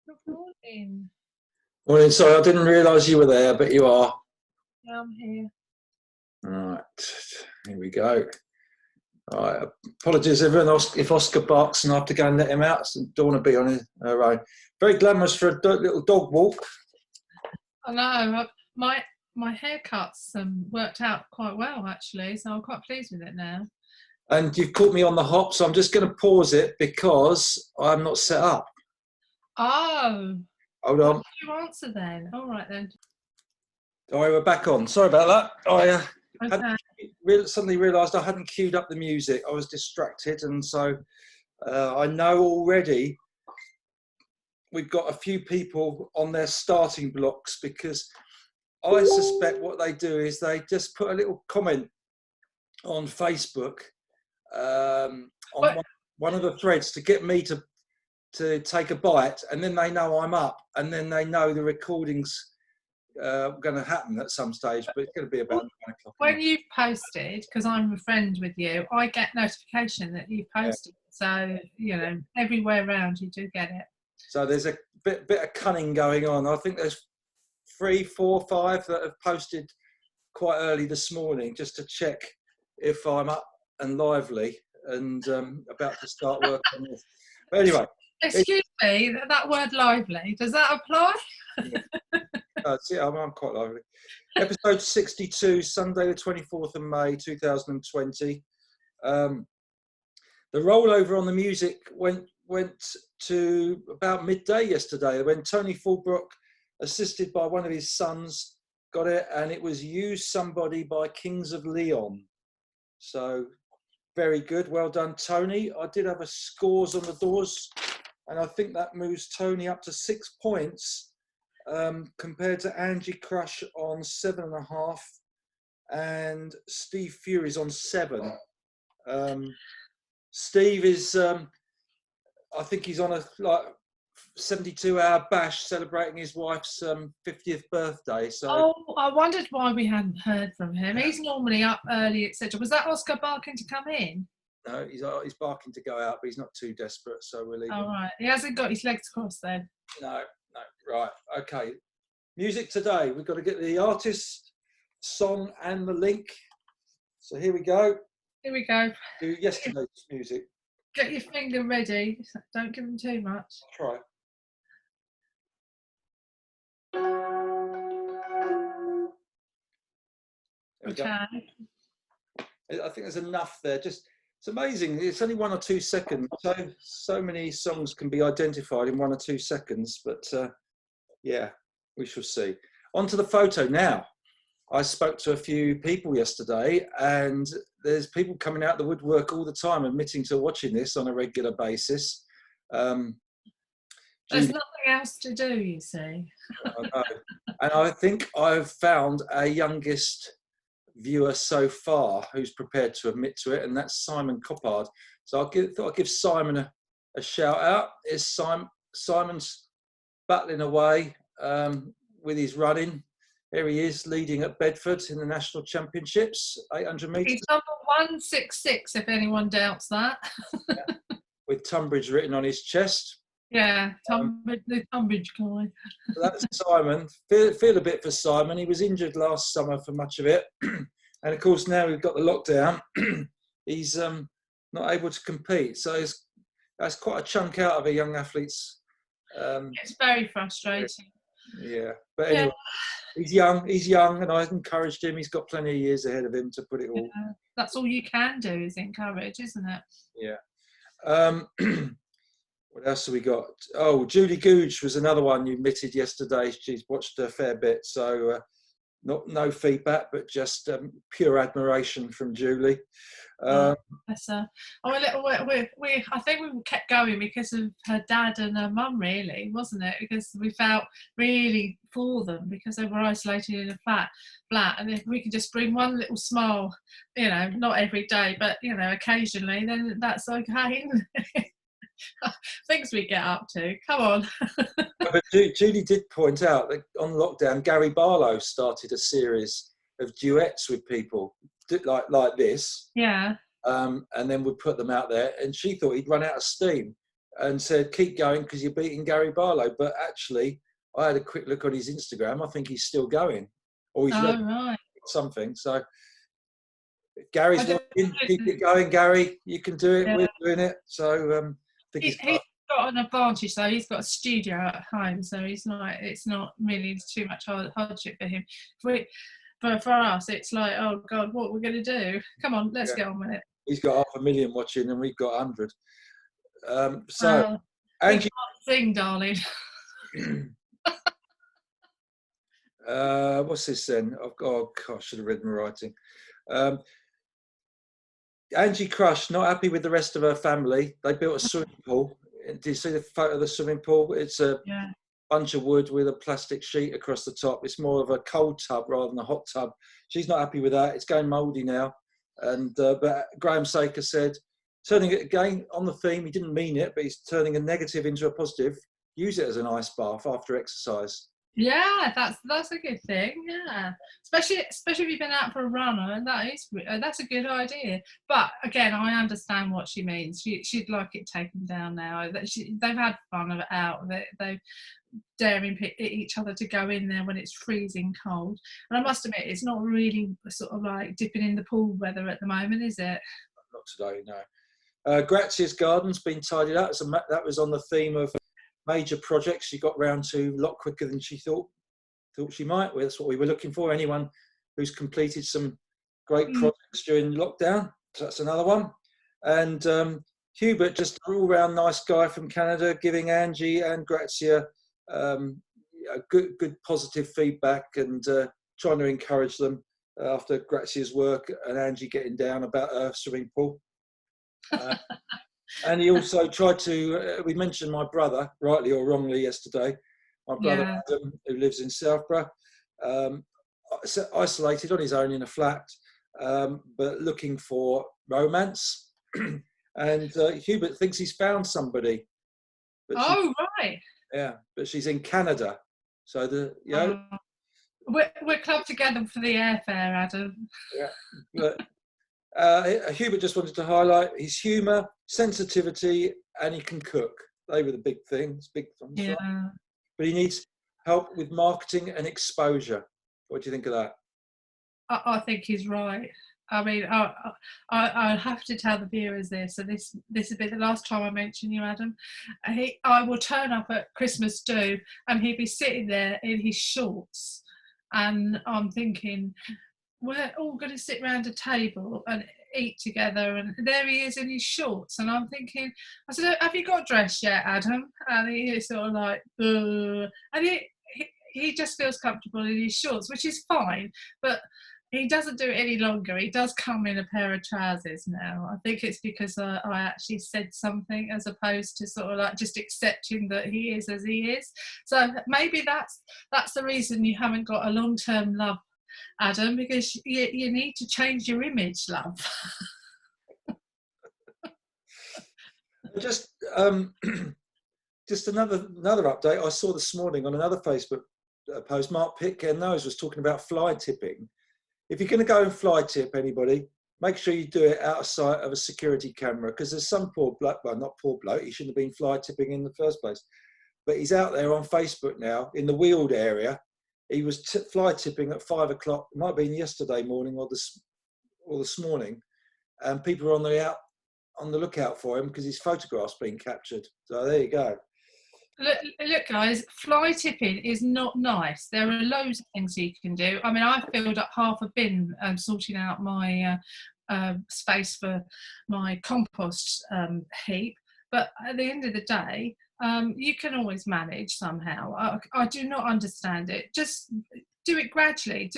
Good morning. Morning, sorry, I didn't realise you were there, but you are. Yeah, I'm here. Right, here we go. All right, apologies everyone if Oscar barks and I have to go and let him out. So don't want to be on her own. Very glamorous for a little dog walk. I know, my haircut's worked out quite well actually, so I'm quite pleased with it now. And you've caught me on the hop, so I'm just going to pause it because I'm not set up. Oh. Hold on. What did you answer then? All right then. All right, we're back on. Sorry about that. Okay. Suddenly realised I hadn't queued up the music. I was distracted, and so I know already we've got a few people on their starting blocks, because I suspect what they do is they just put a little comment on Facebook on one of the threads to get me to take a bite, and then they know I'm up, and then they know the recording's going to happen at some stage, but it's going to be about 9 o'clock. When you've posted, because I'm a friend with you, I get notification that you've posted. Yeah. So, you know, everywhere around you do get it. So there's a bit of cunning going on. I think there's 3, 4, 5 that have posted quite early this morning just to check if I'm up and lively and about to start work on this. But anyway. Excuse me, that word lively, does that apply? Yeah, I'm quite lively. Episode 62, Sunday the 24th of May 2020. The rollover on the music went to about midday yesterday when Tony Fulbrook, assisted by one of his sons, got it, and it was "You Somebody" by Kings of Leon. So very good, well done, Tony. I did have a scores on the doors, and I think that moves Tony up to 6 points, compared to Angie Crush on 7.5 and Steve Fury's on 7. Steve is, I think he's on a 72-hour bash celebrating his wife's 50th birthday. So. Oh, I wondered why we hadn't heard from him. He's normally up early, etc. Was that Oscar barking to come in? No, he's barking to go out, but he's not too desperate, so we'll leave him. Oh, right. He hasn't got his legs crossed then? No. Right, okay. Music today. We've got to get the artist, song, and the link. So here we go. Here we go. Do yesterday's music. Get your finger ready. Don't give them too much. Try. Okay. I think there's enough there. Just, it's amazing. It's only 1 or 2 seconds. So many songs can be identified in 1 or 2 seconds. But yeah, we shall see. On to the photo now. I spoke to a few people yesterday, and there's people coming out the woodwork all the time, admitting to watching this on a regular basis. There's nothing else to do, you see. I know. And I think I've found our youngest viewer so far who's prepared to admit to it, and that's Simon Coppard. So thought I'd give Simon a shout out. Simon's battling away with his running. Here he is, leading at Bedford in the National Championships, 800 metres. He's number 166, if anyone doubts that. Yeah. With Tunbridge written on his chest. Yeah, the Tunbridge guy. So that's Simon. Feel a bit for Simon. He was injured last summer for much of it. And of course, now we've got the lockdown. He's not able to compete. So that's quite a chunk out of a young athlete's. It's very frustrating. Yeah, but anyway. Yeah. He's young, and I encouraged him. He's got plenty of years ahead of him to put it all. Yeah, that's all you can do is encourage, isn't it? Yeah. What else have we got? Oh, Julie Googe was another one you admitted yesterday. She's watched a fair bit, so no feedback, but just pure admiration from Julie. Bless her. I think we kept going because of her dad and her mum, really, wasn't it? Because we felt really for them because they were isolated in a flat, and if we could just bring one little smile, you know, not every day, but you know, occasionally, then that's okay. Things we get up to. Come on. But Julie did point out that on lockdown, Gary Barlow started a series of duets with people like this. Yeah. And then would put them out there, and she thought he'd run out of steam. and said, keep going because you're beating Gary Barlow. But actually, I had a quick look on his Instagram. I think he's still going, or he's Oh, right. something. So if Gary's I don't, watching, keep it going, Gary. You can do it. yeah. We're doing it. So I think He's got an advantage though. He's got a studio at home, so it's not really too much hardship for him. For us, it's like, oh God, what we're going to do? Come on, let's get on with it. He's got 500,000 watching, and we've got 100. We Angie, can't sing, darling. what's this then? Oh, gosh, I should have read my writing. Angie Crush, not happy with the rest of her family. They built a swimming pool. Do you see the photo of the swimming pool? It's a bunch of wood with a plastic sheet across the top. It's more of a cold tub rather than a hot tub. She's not happy with that. It's going mouldy now. And but Graham Saker said, turning it again on the theme, he didn't mean it, but he's turning a negative into a positive. Use it as an ice bath after exercise. Yeah, that's a good thing. Yeah, especially if you've been out for a run, and that's a good idea. But again, I understand what she means. She'd like it taken down now. They've had fun of it out. They're daring each other to go in there when it's freezing cold. And I must admit, it's not really sort of like dipping in the pool weather at the moment, is it? Not today, no. Grazia's garden's been tidied up. So that was on the theme of major projects she got round to a lot quicker than she thought she might. That's what we were looking for. Anyone who's completed some great projects during lockdown. So that's another one. And Hubert, just an all-round nice guy from Canada, giving Angie and Grazia good positive feedback and trying to encourage them after Grazia's work and Angie getting down about her swimming pool. And he also tried to, we mentioned my brother, rightly or wrongly, yesterday. My brother, Adam, who lives in Southborough, isolated on his own in a flat, but looking for romance. And Hubert thinks he's found somebody. Right. Yeah, but she's in Canada. So we're clubbed together for the airfare, Adam. Yeah, but Hubert just wanted to highlight his humour, sensitivity, and he can cook. They were the big things, Yeah. Right? But he needs help with marketing and exposure. What do you think of that? I think he's right. I mean, I have to tell the viewers this. So this will be the last time I mention you, Adam. I will turn up at Christmas do, and he'll be sitting there in his shorts, and I'm thinking, we're all going to sit round a table and eat together, and there he is in his shorts, and I'm thinking, I said, have you got dressed yet, Adam? And he's sort of like, and he just feels comfortable in his shorts, which is fine, but he doesn't do it any longer. He does come in a pair of trousers now. I think it's because I actually said something as opposed to sort of like just accepting that he is as he is. So maybe that's the reason you haven't got a long-term love, Adam, because you need to change your image, love. Just another update. I saw this morning on another Facebook post, Mark Pitcairn-Knowles was talking about fly tipping. If you're going to go and fly tip anybody, make sure you do it out of sight of a security camera, because there's some poor bloke, well, not poor bloke, he shouldn't have been fly tipping in the first place, but he's out there on Facebook now in the Weald area. He was fly tipping at 5 o'clock. It might have been yesterday morning or this morning, and people are on the lookout for him because his photograph's been captured. So there you go. Look, guys, fly tipping is not nice. There are loads of things you can do. I mean, I filled up half a bin sorting out my space for my compost heap. But at the end of the day, you can always manage somehow. I do not understand it. Just do it gradually.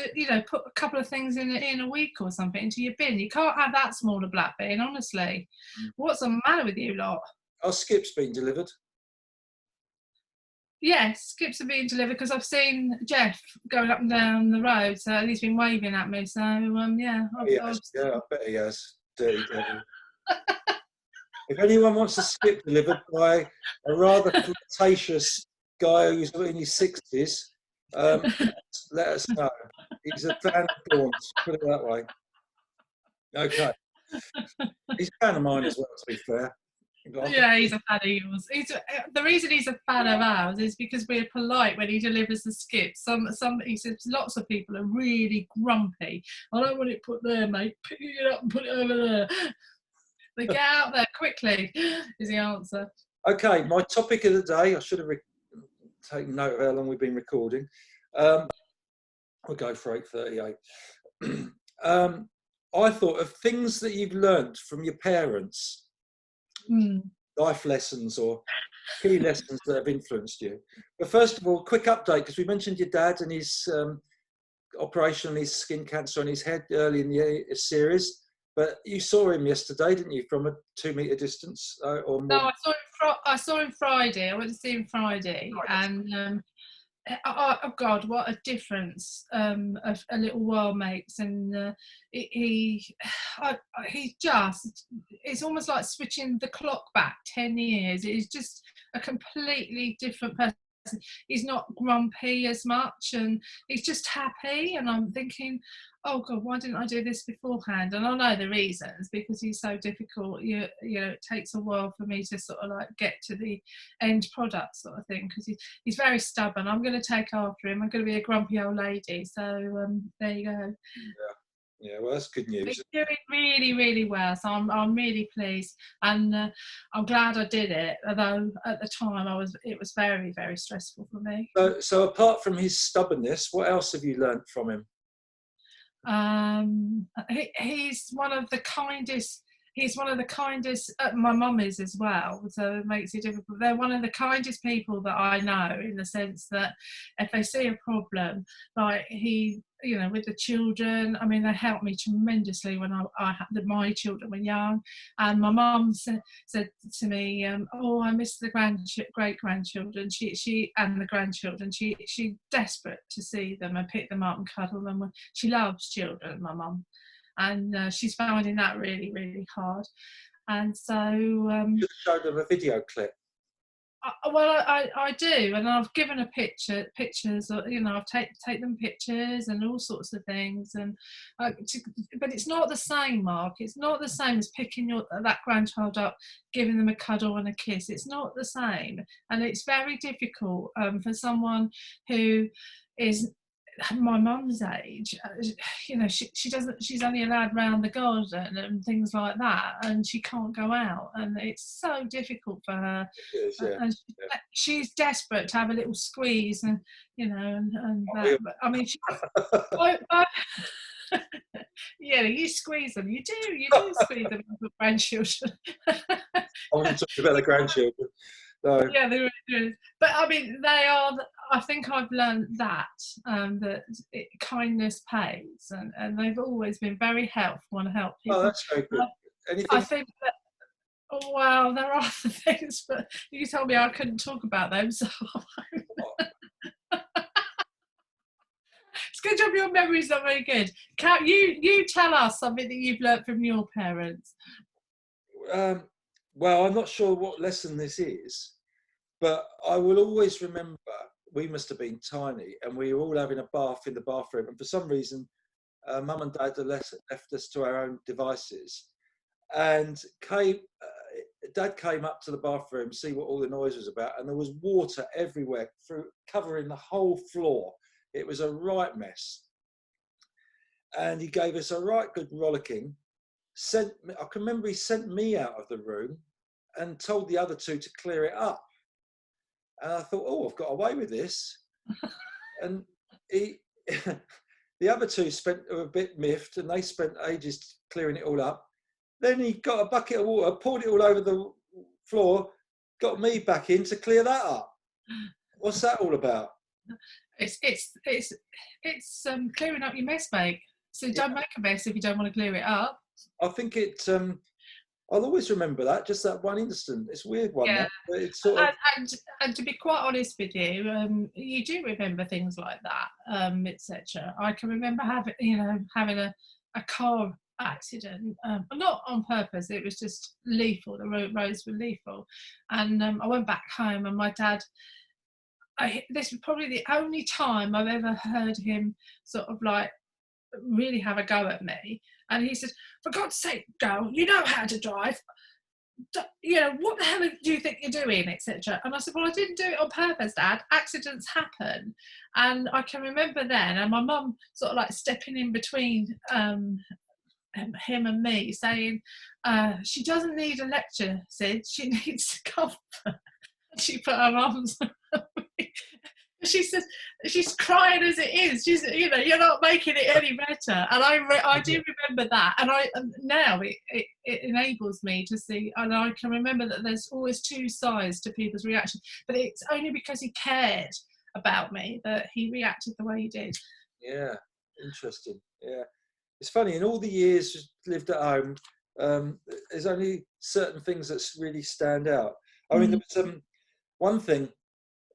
Put a couple of things in a week or something into your bin. You can't have that smaller black bin, honestly. What's the matter with you lot? Our skip's been delivered. Yes, skips are being delivered because I've seen Jeff going up and down the road, so he's been waving at me. So yeah, I bet he has. Dirty devil. If anyone wants a skip delivered by a rather flirtatious guy who's in his 60s, let us know. He's a fan of Dawn's, put it that way. Okay. He's a fan of mine as well, to be fair. Yeah, he's a fan of yours. The reason he's a fan of ours is because we're polite when he delivers the skip. He says lots of people are really grumpy. I don't want it put there, mate. Pick it up and put it over there. They get out there quickly, is the answer. Okay, my topic of the day, I should have taken note of how long we've been recording. We'll go for 8:38. I thought of things that you've learnt from your parents, life lessons or key lessons that have influenced you. But first of all, quick update, because we mentioned your dad and his operation on his skin cancer on his head early in the series. But you saw him yesterday, didn't you, from a 2 metre distance? Or more? No, I saw him Friday. I went to see him Friday, and oh God, what a difference a little while makes. And it's almost like switching the clock back 10 years. It's just a completely different person. He's not grumpy as much, and he's just happy. And I'm thinking, oh God, why didn't I do this beforehand? And I know the reasons, because he's so difficult. You know, it takes a while for me to sort of like get to the end product sort of thing, because he's very stubborn. I'm going to take after him. I'm going to be a grumpy old lady. So there you go. Yeah, well, that's good news. He's doing really, really well, so I'm really pleased, and I'm glad I did it. Although at the time it was very, very stressful for me. So apart from his stubbornness, what else have you learnt from him? He's one of the kindest. He's one of the kindest. My mum is as well, so it makes it difficult. They're one of the kindest people that I know, in the sense that if they see a problem, like he, you know, with the children, I mean, they helped me tremendously when I had my children were young. And my mum said to me, "Oh, I miss the great grandchildren. She and the grandchildren. She's desperate to see them and pick them up and cuddle them. She loves children, my mum." And she's finding that really, really hard. And so you showed them a video clip. I do, and I've given her pictures. You know, I've take them pictures and all sorts of things. And but it's not the same, Mark. It's not the same as picking that grandchild up, giving them a cuddle and a kiss. It's not the same, and it's very difficult for someone who is my mum's age. You know, she doesn't. She's only allowed round the garden and things like that, and she can't go out, and it's so difficult for her. It is, yeah. And she's desperate to have a little squeeze, and you know, and that. But, I mean, yeah, you squeeze them. You do squeeze them with grandchildren. I wasn't talking about the grandchildren. No. Yeah, they really do. But I mean, they are. I think I've learned that kindness pays, and they've always been very helpful and help people. Oh, that's very good. Anything? I think that. Oh, well, there are other things, but you told me I couldn't talk about them, so. It's a good job your memory's not very good. You tell us something that you've learnt from your parents. Well, I'm not sure what lesson this is, but I will always remember we must have been tiny, and we were all having a bath in the bathroom, and for some reason, Mum and Dad had left us to our own devices, and Dad came up to the bathroom to see what all the noise was about, and there was water everywhere, covering the whole floor. It was a right mess, and he gave us a right good rollicking. I can remember he sent me out of the room and told the other two to clear it up. And I thought, oh, I've got away with this. And the other two were a bit miffed, and they spent ages clearing it all up. Then he got a bucket of water, poured it all over the floor, got me back in to clear that up. What's that all about? It's clearing up your mess, mate. So don't make a mess if you don't want to clear it up. I think I'll always remember that, just that one instant. It's a weird one. Yeah. But it's sort of... and to be quite honest with you, you do remember things like that, etc. I can remember having a car accident, not on purpose. It was just lethal. The roads were lethal, and I went back home, and my dad. This was probably the only time I've ever heard him sort of like really have a go at me. And he said, "For God's sake, girl, you know how to drive. you know, what the hell do you think you're doing, etc. And I said, well, I didn't do it on purpose, Dad. Accidents happen. And I can remember then, and my mum sort of like stepping in between him and me, saying, she doesn't need a lecture, Sid, she needs comfort. She put her arms around me. She says, she's crying as it is. She's, you know, you're not making it any better. And I do remember that. And now it enables me to see, and I can remember that there's always two sides to people's reaction. But it's only because he cared about me that he reacted the way he did. Yeah, interesting. Yeah, it's funny. In all the years lived at home, there's only certain things that really stand out. I mean, there was one thing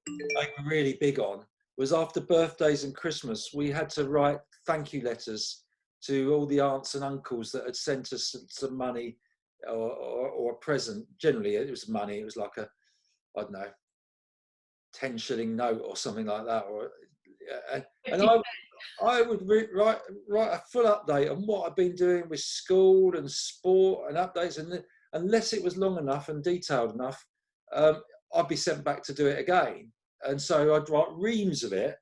they were really big on was after birthdays and Christmas, we had to write thank you letters to all the aunts and uncles that had sent us some money or a present. Generally, it was money. It was like a, I don't know, 10 shilling note or something like that. And I would write a full update on what I've been doing with school and sport and updates. And unless it was long enough and detailed enough, I'd be sent back to do it again. And so I'd write reams of it.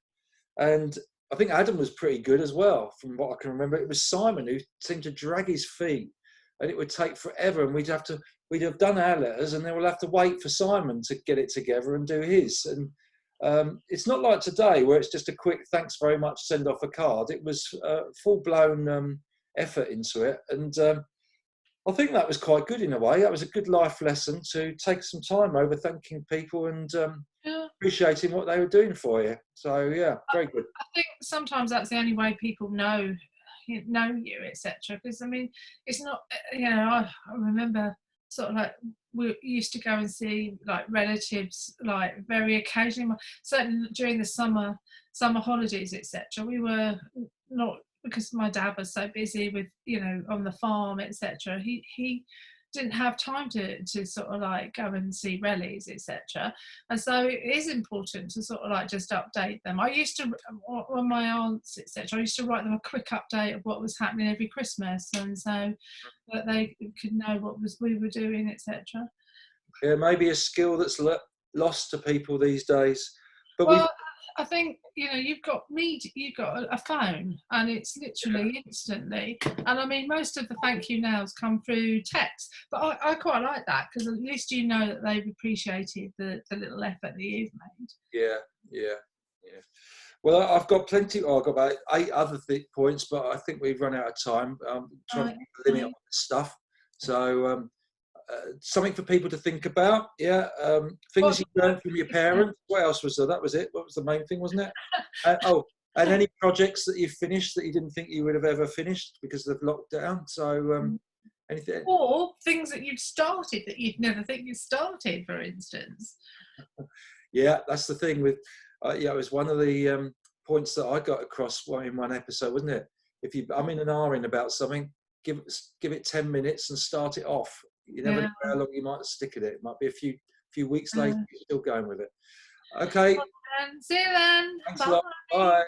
And I think Adam was pretty good as well, from what I can remember. It was Simon who seemed to drag his feet, and it would take forever. And we'd have done our letters, and then we'll have to wait for Simon to get it together and do his. And it's not like today where it's just a quick thanks very much, send off a card. It was full-blown effort into it. And I think that was quite good in a way. That was a good life lesson to take some time over thanking people and appreciating what they were doing for you. So yeah, very good. I think sometimes that's the only way people know you, etc. Because I mean, it's not, you know, I remember sort of like we used to go and see like relatives like very occasionally, certainly during the summer holidays, etc. We were not, because my dad was so busy with, you know, on the farm, etc. He didn't have time to sort of like go and see rallies, etc. And so it is important to sort of like just update them. I used to, on my aunts, etc., I used to write them a quick update of what was happening every Christmas, and so that they could know what we were doing, etc. Yeah, maybe a skill that's lost to people these days. But well, I think, you know, you've got a phone, and it's literally instantly. And I mean, most of the thank you nows come through text, but I quite like that, because at least you know that they've appreciated the little effort that you've made. Yeah. Well, I've got plenty. I've got about 8 other points, but I think we've run out of time. Trying to limit on stuff. So something for people to think about. Yeah, things you learned from your parents. What else was there? That was it. What was the main thing, wasn't it? And any projects that you finished that you didn't think you would have ever finished because of lockdown. So anything, or things that you'd started that you'd never think you started, for instance. Yeah, that's the thing with. Yeah, it was one of the points that I got across in one episode, wasn't it? If you, I'm in an R-ing about something, give it 10 minutes and start it off. You never know how long you might stick at it. It might be a few weeks later, you're still going with it. Okay. See you then. Thanks a lot. Bye.